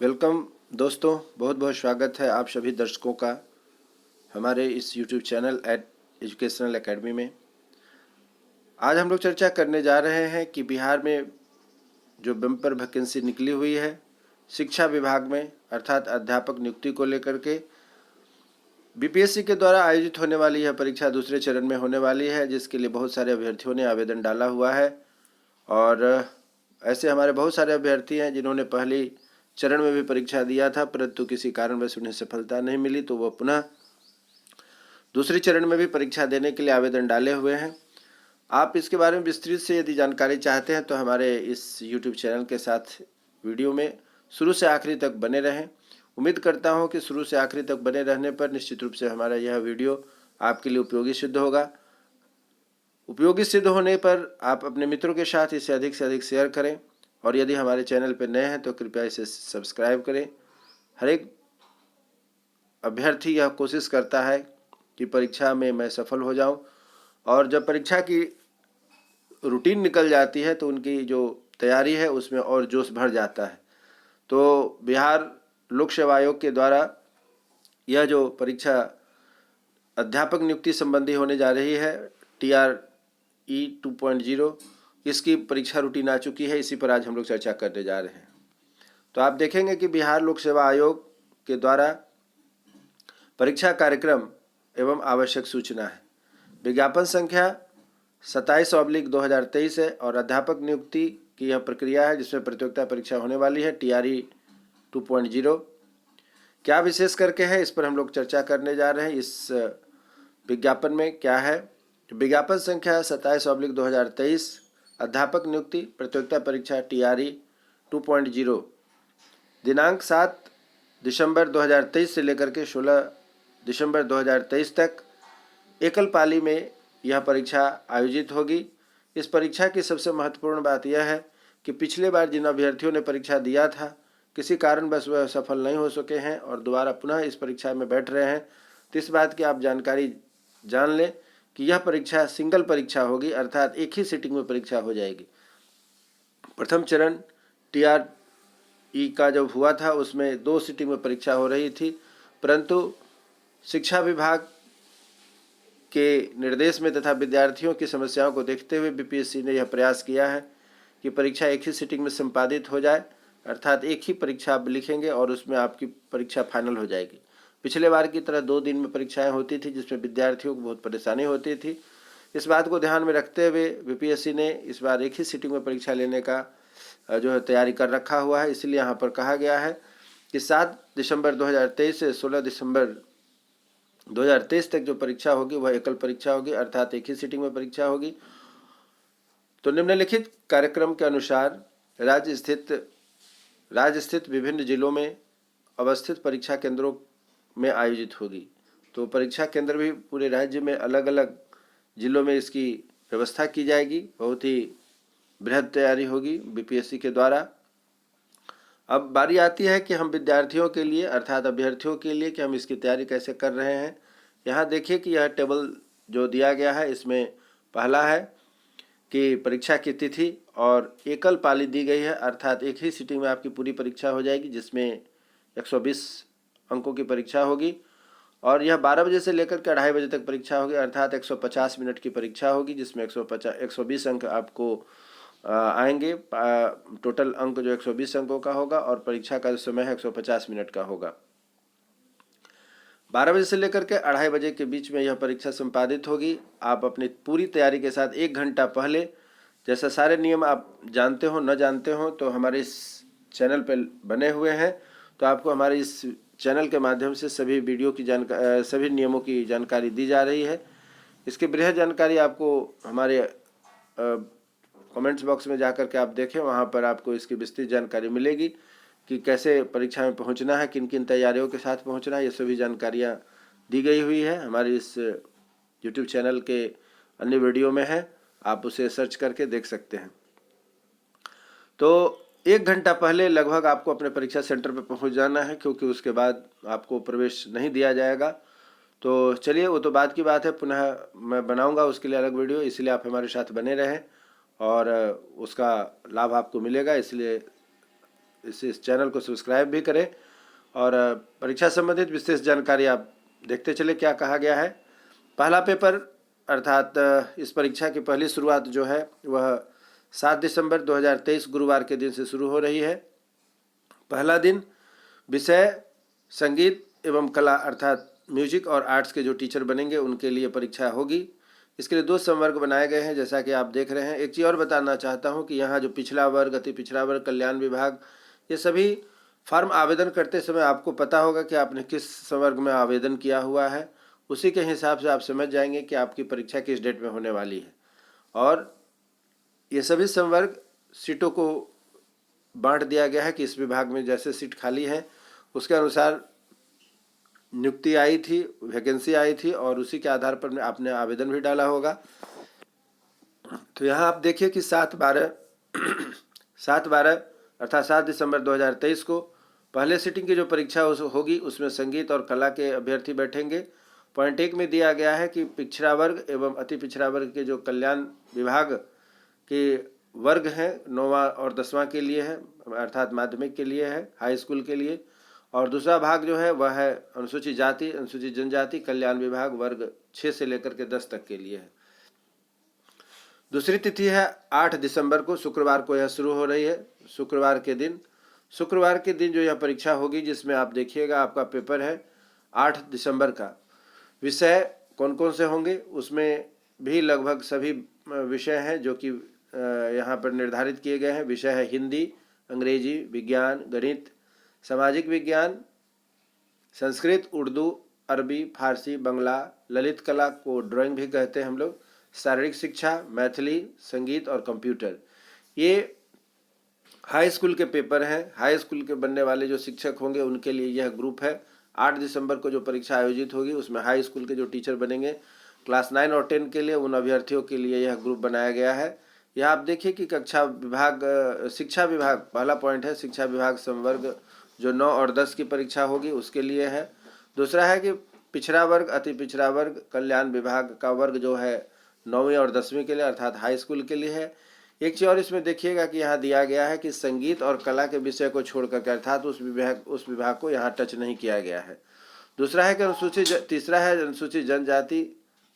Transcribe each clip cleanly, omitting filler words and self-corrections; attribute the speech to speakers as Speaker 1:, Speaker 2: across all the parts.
Speaker 1: Welcome दोस्तों, बहुत बहुत स्वागत है आप सभी दर्शकों का हमारे इस YouTube चैनल एजुकेशनल एकेडमी में। आज हम लोग चर्चा करने जा रहे हैं कि बिहार में जो बम्पर वैकेंसी निकली हुई है शिक्षा विभाग में अर्थात अध्यापक नियुक्ति को लेकर के बीपीएससी के द्वारा आयोजित होने वाली यह परीक्षा दूसरे चरण में होने वाली है, जिसके लिए बहुत सारे अभ्यर्थियों ने आवेदन डाला हुआ है। और ऐसे हमारे बहुत सारे अभ्यर्थी हैं जिन्होंने पहली चरण में भी परीक्षा दिया था, परंतु किसी कारणवश उन्हें सफलता नहीं मिली, तो वह पुनः दूसरी चरण में भी परीक्षा देने के लिए आवेदन डाले हुए हैं। आप इसके बारे में विस्तृत से यदि जानकारी चाहते हैं तो हमारे इस YouTube चैनल के साथ वीडियो में शुरू से आखिरी तक बने रहें। उम्मीद करता हूं कि शुरू से आखिरी तक बने रहने पर निश्चित रूप से हमारा यह वीडियो आपके लिए उपयोगी सिद्ध होगा। उपयोगी सिद्ध होने पर आप अपने मित्रों के साथ इसे अधिक से अधिक शेयर करें, और यदि हमारे चैनल पर नए हैं तो कृपया इसे सब्सक्राइब करें। हर एक अभ्यर्थी यह कोशिश करता है कि परीक्षा में मैं सफल हो जाऊं, और जब परीक्षा की रूटीन निकल जाती है तो उनकी जो तैयारी है उसमें और जोश भर जाता है। तो बिहार लोक सेवा आयोग के द्वारा यह जो परीक्षा अध्यापक नियुक्ति संबंधी होने जा रही है TRE 2.0, इसकी परीक्षा रूटीन आ चुकी है। इसी पर आज हम लोग चर्चा करने जा रहे हैं। तो आप देखेंगे कि बिहार लोक सेवा आयोग के द्वारा परीक्षा कार्यक्रम एवं आवश्यक सूचना है। विज्ञापन संख्या 27/2023 है और अध्यापक नियुक्ति की यह प्रक्रिया है जिसमें प्रतियोगिता परीक्षा होने वाली है TRE 2.0। क्या विशेष करके है, इस पर हम लोग चर्चा करने जा रहे हैं। इस विज्ञापन में क्या है? विज्ञापन संख्या 27/2023 अध्यापक नियुक्ति प्रतियोगिता परीक्षा TRE 2.0 दिनांक 7 दिसंबर 2023 से लेकर के 16 दिसंबर 2023 तक एकल पाली में यह परीक्षा आयोजित होगी। इस परीक्षा की सबसे महत्वपूर्ण बात यह है कि पिछले बार जिन अभ्यर्थियों ने परीक्षा दिया था किसी कारणवश वह सफल नहीं हो सके हैं और दोबारा पुनः इस परीक्षा में बैठ रहे हैं, तो इस बात की आप जानकारी जान लें कि यह परीक्षा सिंगल परीक्षा होगी, अर्थात एक ही सीटिंग में परीक्षा हो जाएगी। प्रथम चरण TRE का जब हुआ था उसमें 2 सीटिंग में परीक्षा हो रही थी, परंतु शिक्षा विभाग के निर्देश में तथा विद्यार्थियों की समस्याओं को देखते हुए बीपीएससी ने यह प्रयास किया है कि परीक्षा एक ही सीटिंग में संपादित हो जाए, अर्थात एक ही परीक्षा आप लिखेंगे और उसमें आपकी परीक्षा फाइनल हो जाएगी। पिछले बार की तरह 2 दिन में परीक्षाएं होती थी जिसमें विद्यार्थियों को बहुत परेशानी होती थी। इस बात को ध्यान में रखते हुए बीपीएससी ने इस बार एक ही सीटिंग में परीक्षा लेने का जो है तैयारी कर रखा हुआ है। इसलिए यहाँ पर कहा गया है कि 7 दिसंबर 2023 से 16 दिसंबर 2023 तक जो परीक्षा होगी वह एकल परीक्षा होगी, अर्थात एक ही सीटिंग में परीक्षा होगी। तो निम्नलिखित कार्यक्रम के अनुसार राज्य स्थित विभिन्न जिलों में अवस्थित परीक्षा केंद्रों में आयोजित होगी। तो परीक्षा केंद्र भी पूरे राज्य में अलग अलग जिलों में इसकी व्यवस्था की जाएगी। बहुत ही बृहद तैयारी होगी बीपीएससी के द्वारा। अब बारी आती है कि हम विद्यार्थियों के लिए अर्थात अभ्यर्थियों के लिए कि हम इसकी तैयारी कैसे कर रहे हैं। यहाँ देखिए कि यह टेबल जो दिया गया है इसमें पहला है कि परीक्षा की तिथि और एकल पाली दी गई है, अर्थात एक ही सीटिंग में आपकी पूरी परीक्षा हो जाएगी जिसमें 120 अंकों की परीक्षा होगी, और यह 12 बजे से लेकर के 2:30 बजे तक परीक्षा होगी, अर्थात 150 मिनट की परीक्षा होगी जिसमें 120 अंक आपको आएंगे। टोटल अंक जो 120 अंकों का होगा और परीक्षा का जो समय है 150 मिनट का होगा। 12 बजे से लेकर के 2:30 बजे के बीच में यह परीक्षा संपादित होगी। आप अपनी पूरी तैयारी के साथ 1 घंटा पहले, जैसा सारे नियम आप जानते हो न जानते हो तो हमारे इस चैनल पर बने हुए हैं, तो आपको हमारे इस चैनल के माध्यम से सभी वीडियो की सभी नियमों की जानकारी दी जा रही है। इसकी बृहद जानकारी आपको हमारे कमेंट्स बॉक्स में जाकर के आप देखें, वहाँ पर आपको इसकी विस्तृत जानकारी मिलेगी कि कैसे परीक्षा में पहुंचना है, किन किन तैयारियों के साथ पहुंचना है। ये सभी जानकारियां दी गई हुई है हमारे इस YouTube चैनल के अन्य वीडियो में है, आप उसे सर्च करके देख सकते हैं। तो 1 घंटा पहले लगभग आपको अपने परीक्षा सेंटर पर पहुंच जाना है, क्योंकि उसके बाद आपको प्रवेश नहीं दिया जाएगा। तो चलिए, वो तो बात की बात है, पुनः मैं बनाऊंगा उसके लिए अलग वीडियो, इसलिए आप हमारे साथ बने रहें और उसका लाभ आपको मिलेगा। इसलिए इस चैनल को सब्सक्राइब भी करें और परीक्षा संबंधित विशेष जानकारी आप देखते चले क्या कहा गया है। पहला पेपर अर्थात इस परीक्षा की पहली शुरुआत जो है वह 7 दिसंबर 2023 गुरुवार के दिन से शुरू हो रही है। पहला दिन विषय संगीत एवं कला अर्थात म्यूजिक और आर्ट्स के जो टीचर बनेंगे उनके लिए परीक्षा होगी। इसके लिए 2 संवर्ग बनाए गए हैं जैसा कि आप देख रहे हैं। एक चीज़ और बताना चाहता हूं कि यहाँ जो पिछड़ा वर्ग, अति पिछड़ा वर्ग, कल्याण विभाग, ये सभी फॉर्म आवेदन करते समय आपको पता होगा कि आपने किस संवर्ग में आवेदन किया हुआ है। उसी के हिसाब से आप समझ जाएंगे कि आपकी परीक्षा किस डेट में होने वाली है। और ये सभी संवर्ग सीटों को बांट दिया गया है कि इस विभाग में जैसे सीट खाली है उसके अनुसार नियुक्ति आई थी, वैकेंसी आई थी और उसी के आधार पर आपने आवेदन भी डाला होगा। तो यहाँ आप देखिए कि 7/12 अर्थात 7 दिसंबर 2023 को पहले सिटिंग की जो परीक्षा होगी उसमें संगीत और कला के अभ्यर्थी बैठेंगे। पॉइंट 1 में दिया गया है कि पिछड़ा वर्ग एवं अति पिछड़ा वर्ग के जो कल्याण विभाग के वर्ग हैं 9वां और 10वां के लिए है अर्थात माध्यमिक के लिए है, हाई स्कूल के लिए। और दूसरा भाग जो है वह है अनुसूचित जाति अनुसूचित जनजाति कल्याण विभाग वर्ग 6 से लेकर के 10 तक के लिए है। दूसरी तिथि है 8 दिसंबर को, शुक्रवार को यह शुरू हो रही है। शुक्रवार के दिन जो यह परीक्षा होगी जिसमें आप देखिएगा आपका पेपर है 8 दिसंबर का। विषय कौन कौन से होंगे उसमें भी लगभग सभी विषय हैं जो कि यहाँ पर निर्धारित किए गए हैं। विषय है हिंदी, अंग्रेजी, विज्ञान, गणित, सामाजिक विज्ञान, संस्कृत, उर्दू, अरबी, फारसी, बंगला, ललित कला को ड्राइंग भी कहते हैं हम लोग, शारीरिक शिक्षा, मैथिली, संगीत और कंप्यूटर। ये हाई स्कूल के पेपर हैं। हाई स्कूल के बनने वाले जो शिक्षक होंगे उनके लिए यह ग्रुप है। 8 दिसंबर को जो परीक्षा आयोजित होगी उसमें हाई स्कूल के जो टीचर बनेंगे क्लास 9 और 10 के लिए उन अभ्यर्थियों के लिए यह ग्रुप बनाया गया है। यह आप देखिए कि शिक्षा विभाग पहला पॉइंट है, शिक्षा विभाग संवर्ग जो 9 और 10 की परीक्षा होगी उसके लिए है। दूसरा है कि पिछड़ा वर्ग, अति पिछड़ा वर्ग, कल्याण विभाग का वर्ग जो है 9वीं और 10वीं के लिए अर्थात हाई स्कूल के लिए है। एक चीज़ और इसमें देखिएगा कि यहाँ दिया गया है कि संगीत और कला के विषय को छोड़कर के अर्थात उस विभाग को यहाँ टच नहीं किया गया है। दूसरा है कि तीसरा है अनुसूचित जनजाति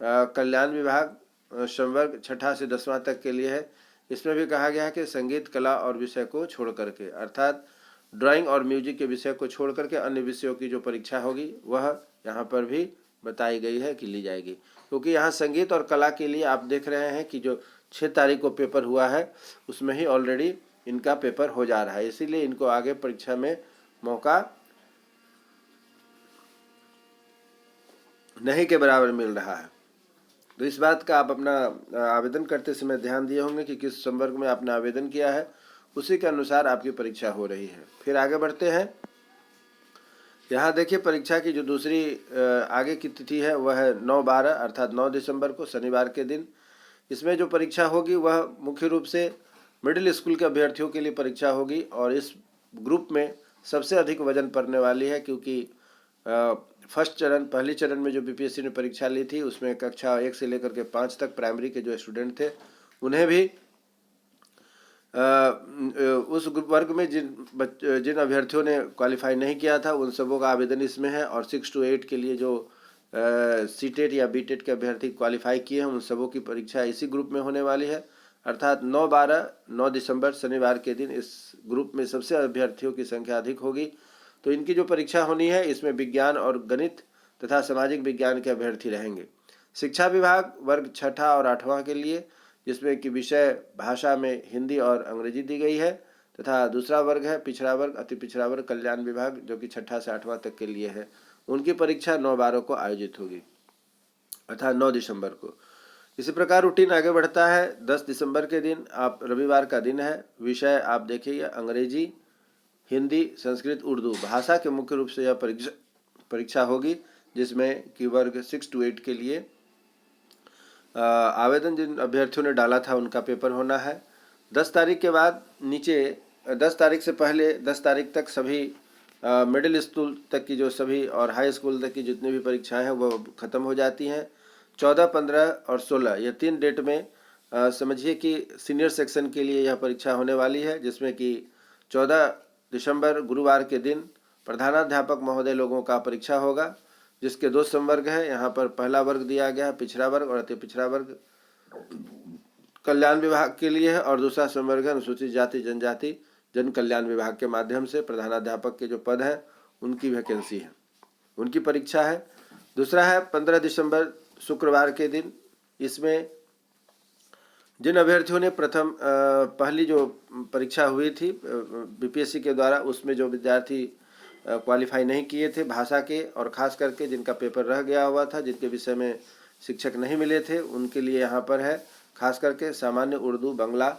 Speaker 1: कल्याण विभाग संवर्ग 6 से 10वां तक के लिए है। इसमें भी कहा गया है कि संगीत, कला और विषय को छोड़ करके अर्थात ड्राइंग और म्यूजिक के विषय को छोड़ करके अन्य विषयों की जो परीक्षा होगी वह यहाँ पर भी बताई गई है कि ली जाएगी। क्योंकि यहाँ संगीत और कला के लिए आप देख रहे हैं कि जो 6 तारीख को पेपर हुआ है उसमें ही ऑलरेडी इनका पेपर हो जा रहा है, इसीलिए इनको आगे परीक्षा में मौका नहीं के बराबर मिल रहा है। तो इस बात का आप अपना आवेदन करते समय ध्यान दिए होंगे कि किस संवर्ग में आपने आवेदन किया है उसी के अनुसार आपकी परीक्षा हो रही है। फिर आगे बढ़ते हैं। यहाँ देखिए परीक्षा की जो दूसरी आगे की तिथि है वह है 9/12 अर्थात 9 दिसंबर को शनिवार के दिन। इसमें जो परीक्षा होगी वह मुख्य रूप से मिडिल स्कूल के अभ्यर्थियों के लिए परीक्षा होगी और इस ग्रुप में सबसे अधिक वजन पड़ने वाली है क्योंकि पहली चरण में जो बीपीएससी ने परीक्षा ली थी उसमें कक्षा 1 से लेकर के 5 तक प्राइमरी के जो स्टूडेंट थे उन्हें भी उस वर्ग में जिन अभ्यर्थियों ने क्वालिफाई नहीं किया था उन सबों का आवेदन इसमें है। और 6 to 8 के लिए जो सीटेट या बीटेट के अभ्यर्थी क्वालिफाई किए हैं उन सबों की परीक्षा इसी ग्रुप में होने वाली है। अर्थात 9 दिसंबर शनिवार के दिन इस ग्रुप में सबसे अभ्यर्थियों की संख्या अधिक होगी। तो इनकी जो परीक्षा होनी है इसमें विज्ञान और गणित तथा सामाजिक विज्ञान के अभ्यर्थी रहेंगे। शिक्षा विभाग वर्ग 6 और 8वां के लिए जिसमें कि विषय भाषा में हिंदी और अंग्रेजी दी गई है तथा दूसरा वर्ग है पिछड़ा वर्ग, अति पिछड़ा वर्ग, कल्याण विभाग जो कि 6 से 8वां तक के लिए है। उनकी परीक्षा 9/12 को आयोजित होगी अर्थात 9 दिसंबर को। इसी प्रकार रूटीन आगे बढ़ता है। 10 दिसंबर के दिन आप रविवार का दिन है। विषय आप देखिए अंग्रेजी, हिंदी, संस्कृत, उर्दू भाषा के मुख्य रूप से यह परीक्षा होगी जिसमें कि वर्ग 6 to 8 के लिए आवेदन जिन अभ्यर्थियों ने डाला था उनका पेपर होना है। 10 तारीख के बाद नीचे 10 तारीख से पहले 10 तारीख तक सभी मिडिल स्कूल तक की जो सभी और हाई स्कूल तक की जितनी भी परीक्षाएं हैं वो ख़त्म हो जाती हैं। 14, 15 और 16 ये 3 डेट में समझिए कि सीनियर सेक्शन के लिए यह परीक्षा होने वाली है जिसमें कि 14 दिसंबर गुरुवार के दिन प्रधानाध्यापक महोदय लोगों का परीक्षा होगा, जिसके 2 संवर्ग है। यहाँ पर पहला वर्ग दिया गया है पिछड़ा वर्ग और अति पिछड़ा वर्ग कल्याण विभाग के लिए है, और दूसरा संवर्ग है अनुसूचित जाति जनजाति जन कल्याण विभाग के माध्यम से प्रधानाध्यापक के जो पद हैं उनकी वैकेंसी है, उनकी परीक्षा है। दूसरा है 15 दिसंबर शुक्रवार के दिन। इसमें जिन अभ्यर्थियों ने पहली जो परीक्षा हुई थी बीपीएससी के द्वारा, उसमें जो विद्यार्थी क्वालिफाई नहीं किए थे भाषा के, और ख़ास करके जिनका पेपर रह गया हुआ था, जिनके विषय में शिक्षक नहीं मिले थे, उनके लिए यहाँ पर है खास करके सामान्य उर्दू बांग्ला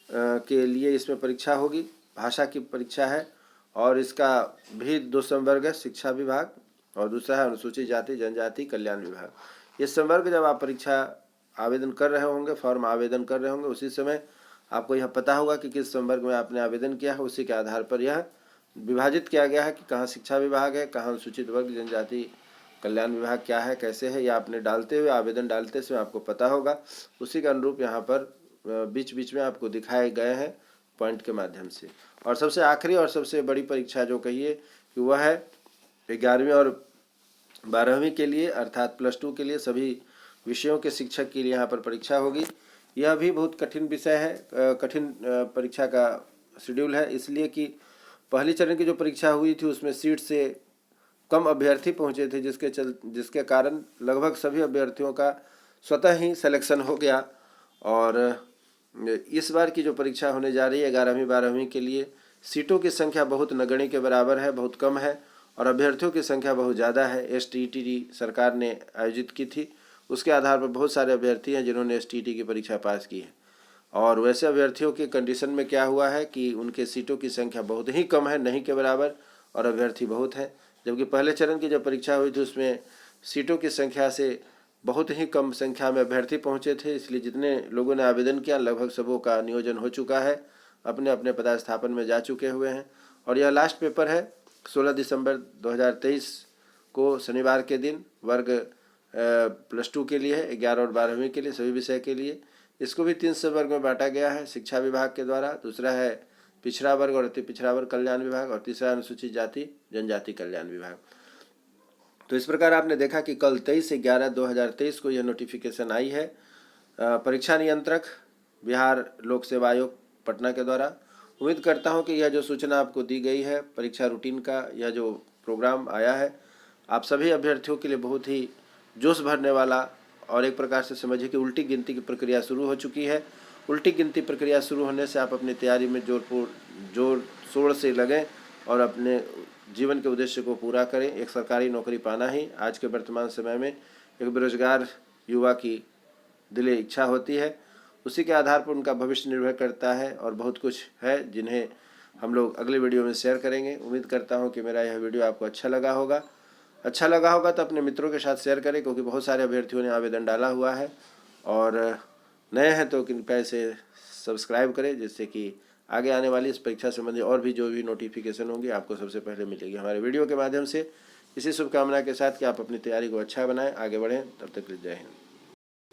Speaker 1: के लिए इसमें परीक्षा होगी, भाषा की परीक्षा है। और इसका भी 2 संवर्ग है, शिक्षा विभाग और दूसरा है अनुसूचित जाति जनजाति कल्याण विभाग। ये संवर्ग जब आप परीक्षा आवेदन कर रहे होंगे, फॉर्म आवेदन कर रहे होंगे, उसी समय आपको यह पता होगा कि किस संवर्ग में आपने आवेदन किया है। उसी के आधार पर यह विभाजित किया गया है कि कहाँ शिक्षा विभाग है, कहाँ अनुसूचित वर्ग जनजाति कल्याण विभाग क्या है, कैसे है, या आपने डालते हुए आवेदन डालते समय आपको पता होगा। उसी के अनुरूप यहाँ पर बीच बीच में आपको दिखाए गए हैं पॉइंट के माध्यम से। और सबसे आखिरी और सबसे बड़ी परीक्षा जो कहिए कि वह है 11वीं और 12वीं के लिए, अर्थात +2 के लिए सभी विषयों के शिक्षक के लिए यहाँ पर परीक्षा होगी। यह भी बहुत कठिन विषय है, कठिन परीक्षा का शेड्यूल है, इसलिए कि पहली चरण की जो परीक्षा हुई थी उसमें सीट से कम अभ्यर्थी पहुँचे थे, जिसके कारण लगभग सभी अभ्यर्थियों का स्वतः ही सिलेक्शन हो गया। और इस बार की जो परीक्षा होने जा रही है 11वीं 12वीं के लिए, सीटों की संख्या बहुत नगण्य के बराबर है, बहुत कम है, और अभ्यर्थियों की संख्या बहुत ज़्यादा है। STET सरकार ने आयोजित की थी, उसके आधार पर बहुत सारे अभ्यर्थी हैं जिन्होंने STET की परीक्षा पास की है। और वैसे अभ्यर्थियों की कंडीशन में क्या हुआ है कि उनके सीटों की संख्या बहुत ही कम है, नहीं के बराबर, और अभ्यर्थी बहुत है। जबकि पहले चरण की जो परीक्षा हुई थी उसमें सीटों की संख्या से बहुत ही कम संख्या में अभ्यर्थी पहुंचे थे, इसलिए जितने लोगों ने आवेदन किया लगभग सबों का नियोजन हो चुका है, अपने अपने पदस्थापन में जा चुके हुए हैं। और यह लास्ट पेपर है 16 दिसंबर 2023 को शनिवार के दिन, वर्ग +2 के लिए है, 11 और 12वीं के लिए सभी विषय के लिए। इसको भी 3 संवर्ग में बांटा गया है शिक्षा विभाग के द्वारा, दूसरा है पिछड़ा वर्ग और अति पिछड़ा वर्ग कल्याण विभाग, और तीसरा अनुसूचित जाति जनजाति कल्याण विभाग। तो इस प्रकार आपने देखा कि कल 23/11/2023 को यह नोटिफिकेशन आई है परीक्षा नियंत्रक बिहार लोक सेवा आयोग पटना के द्वारा। उम्मीद करता हूं कि यह जो सूचना आपको दी गई है परीक्षा रूटीन का, यह जो प्रोग्राम आया है आप सभी अभ्यर्थियों के लिए बहुत ही जोश भरने वाला, और एक प्रकार से समझिए कि उल्टी गिनती की प्रक्रिया शुरू हो चुकी है। उल्टी गिनती प्रक्रिया शुरू होने से आप अपनी तैयारी में जोर शोर से लगें और अपने जीवन के उद्देश्य को पूरा करें। एक सरकारी नौकरी पाना ही आज के वर्तमान समय में एक बेरोजगार युवा की दिली इच्छा होती है, उसी के आधार पर उनका भविष्य निर्भर करता है। और बहुत कुछ है जिन्हें हम लोग अगले वीडियो में शेयर करेंगे। उम्मीद करता हूं कि मेरा यह वीडियो आपको अच्छा लगा होगा तो अपने मित्रों के साथ शेयर करें, क्योंकि बहुत सारे अभ्यर्थियों ने आवेदन डाला हुआ है, और नए हैं तो कृपया इसे सब्सक्राइब करें, जिससे कि आगे आने वाली इस परीक्षा संबंधी और भी जो भी नोटिफिकेशन होंगी आपको सबसे पहले मिलेगी हमारे वीडियो के माध्यम से। इसी शुभकामना के साथ कि आप अपनी तैयारी को अच्छा बनाएं, आगे बढ़ें। तब तक जय हिंद।